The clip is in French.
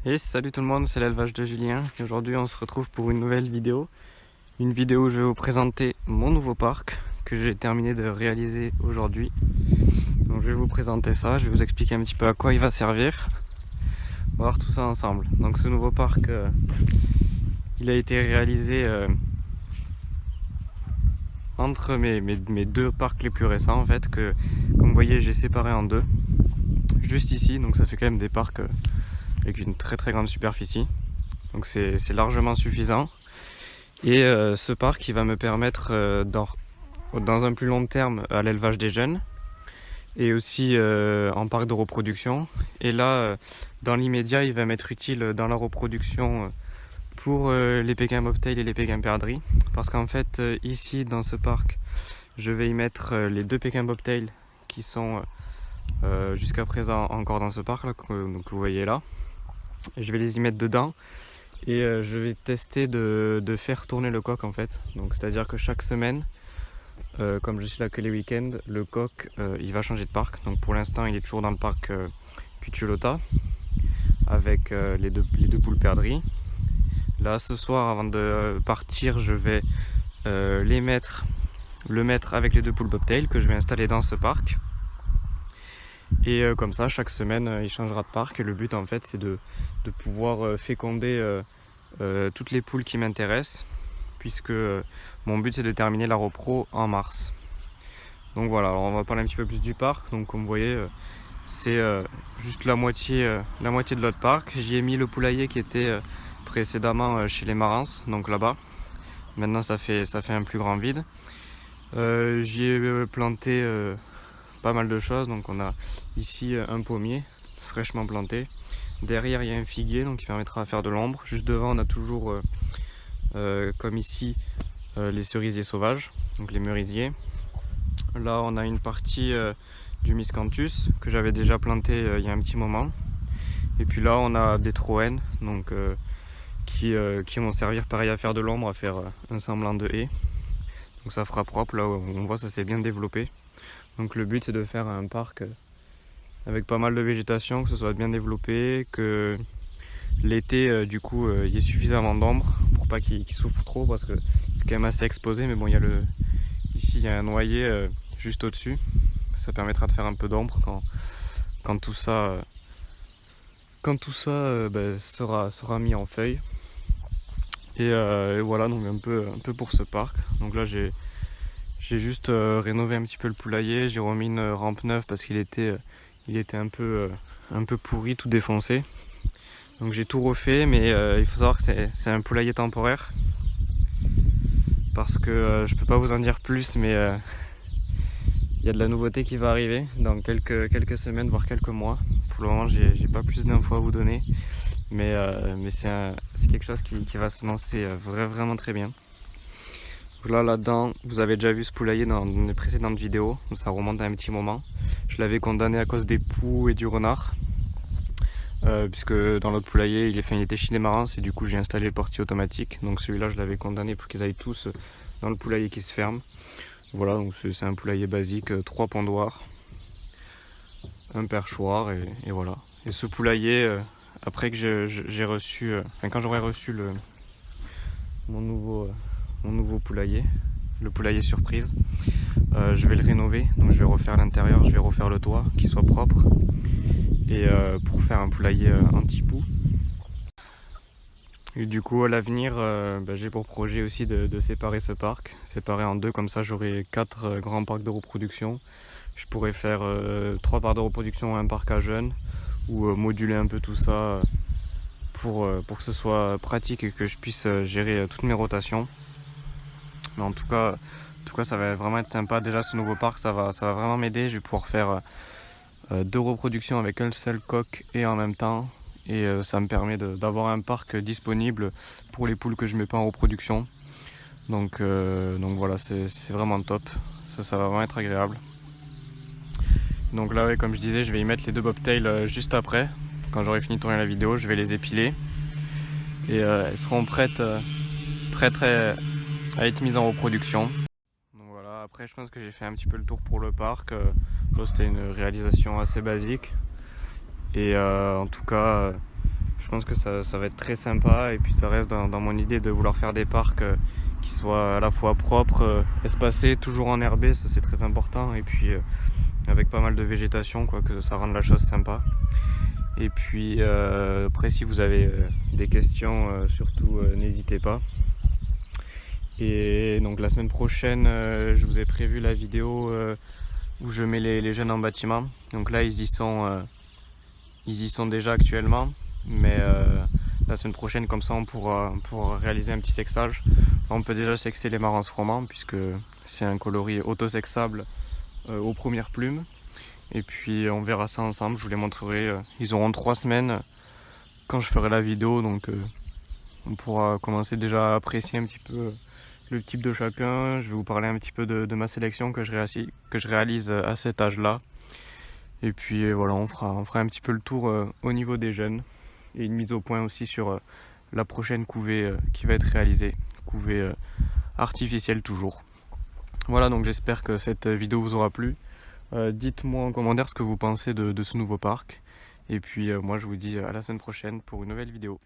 Et salut tout le monde, c'est l'élevage de Julien. Et aujourd'hui on se retrouve pour une nouvelle vidéo. Une vidéo où je vais vous présenter mon nouveau parc que j'ai terminé de réaliser aujourd'hui. Donc je vais vous présenter ça, je vais vous expliquer un petit peu à quoi il va servir. On va voir tout ça ensemble. Donc ce nouveau parc, il a été réalisé entre mes deux parcs les plus récents en fait, que comme vous voyez j'ai séparé en deux. Juste ici, donc ça fait quand même des parcs avec une très grande superficie, donc c'est largement suffisant. Et ce parc il va me permettre dans un plus long terme à l'élevage des jeunes et aussi en parc de reproduction. Et là dans l'immédiat il va m'être utile dans la reproduction pour les Pékins Bobtail et les Pékins Perdrix, parce qu'en fait ici dans ce parc je vais y mettre les deux Pékins Bobtail qui sont jusqu'à présent encore dans ce parc là, donc vous voyez là. Je vais les y mettre dedans et je vais tester de faire tourner le coq en fait. Donc c'est à dire que chaque semaine, comme je suis là que les week-ends, le coq il va changer de parc. Donc pour l'instant il est toujours dans le parc Cuculota avec les deux poules perdrix. Là ce soir avant de partir je vais le mettre avec les deux poules bobtail que je vais installer dans ce parc. Et comme ça chaque semaine il changera de parc, et le but en fait c'est de pouvoir féconder toutes les poules qui m'intéressent, puisque mon but c'est de terminer la repro en mars. Donc voilà, alors on va parler un petit peu plus du parc. Donc comme vous voyez c'est juste la moitié de l'autre parc. J'y ai mis le poulailler qui était précédemment chez les Marans, donc là-bas. Maintenant ça fait un plus grand vide. J'y ai planté pas mal de choses. Donc on a ici un pommier fraîchement planté. Derrière il y a un figuier donc qui permettra de faire de l'ombre. Juste devant on a toujours comme ici les cerisiers sauvages, donc les merisiers. Là on a une partie du miscanthus que j'avais déjà planté il y a un petit moment. Et puis là on a des troènes donc qui vont servir pareil à faire de l'ombre, à faire un semblant de haie. Donc ça fera propre, là on voit ça s'est bien développé. Donc le but c'est de faire un parc avec pas mal de végétation, que ce soit bien développé, que l'été du coup il y ait suffisamment d'ombre pour pas qu'il souffre trop, parce que c'est quand même assez exposé. Mais bon, ici il y a un noyer juste au dessus, ça permettra de faire un peu d'ombre quand tout ça sera mis en feuilles. Et voilà, donc un peu pour ce parc. Donc là j'ai juste rénové un petit peu le poulailler, j'ai remis une rampe neuve parce qu'il était un peu pourri, tout défoncé. Donc j'ai tout refait, mais il faut savoir que c'est un poulailler temporaire, parce que je peux pas vous en dire plus, mais il y a de la nouveauté qui va arriver dans quelques semaines, voire quelques mois. Pour le moment j'ai pas plus d'infos à vous donner, mais c'est quelque chose qui va se lancer vraiment très bien. Là-dedans, vous avez déjà vu ce poulailler dans les précédentes vidéos, ça remonte à un petit moment. Je l'avais condamné à cause des poux et du renard, puisque dans l'autre poulailler, il était chez les Marans, et du coup j'ai installé le portier automatique. Donc celui-là, je l'avais condamné pour qu'ils aillent tous dans le poulailler qui se ferme. Voilà, donc c'est un poulailler basique, 3 pondoirs, un perchoir, et voilà. Et ce poulailler, après que j'ai reçu, quand j'aurai reçu mon nouveau poulailler, le poulailler surprise, je vais le rénover. Donc je vais refaire l'intérieur, je vais refaire le toit, qu'il soit propre, et pour faire un poulailler anti-poux. Et du coup à l'avenir j'ai pour projet aussi de séparer ce parc, séparer en deux, comme ça j'aurai 4 grands parcs de reproduction. Je pourrais faire 3 parcs de reproduction et un parc à jeunes, ou moduler un peu tout ça pour que ce soit pratique et que je puisse gérer toutes mes rotations. Mais en tout cas ça va vraiment être sympa. Déjà ce nouveau parc ça va vraiment m'aider. Je vais pouvoir faire 2 reproductions avec un seul coq et en même temps, et ça me permet d'avoir un parc disponible pour les poules que je mets pas en reproduction. Donc voilà, c'est vraiment top, ça va vraiment être agréable. Donc là, comme je disais, je vais y mettre les 2 bobtails juste après. Quand j'aurai fini de tourner la vidéo, je vais les épiler et elles seront prêtes à être mises en reproduction. Donc voilà, après je pense que j'ai fait un petit peu le tour pour le parc. Là c'était une réalisation assez basique, et en tout cas Je pense que ça va être très sympa, et puis ça reste dans mon idée de vouloir faire des parcs qui soient à la fois propres, espacés, toujours enherbés, ça c'est très important, et puis avec pas mal de végétation, quoi, que ça rende la chose sympa. Et puis après, si vous avez des questions, surtout n'hésitez pas. Et donc la semaine prochaine, je vous ai prévu la vidéo où je mets les jeunes en bâtiment. Donc là, ils y sont déjà actuellement, mais la semaine prochaine, comme ça, on pourra réaliser un petit sexage. Là, on peut déjà sexer les Marans froment, puisque c'est un coloris auto-sexable aux premières plumes. Et puis on verra ça ensemble, je vous les montrerai. Ils auront 3 semaines quand je ferai la vidéo, donc on pourra commencer déjà à apprécier un petit peu le type de chacun. Je vais vous parler un petit peu de ma sélection que je réalise à cet âge-là. Et puis voilà, on fera un petit peu le tour au niveau des jeunes, et une mise au point aussi sur la prochaine couvée qui va être réalisée, couvée artificielle toujours. Voilà, donc j'espère que cette vidéo vous aura plu. Dites-moi en commentaire ce que vous pensez de ce nouveau parc. Et puis moi je vous dis à la semaine prochaine pour une nouvelle vidéo.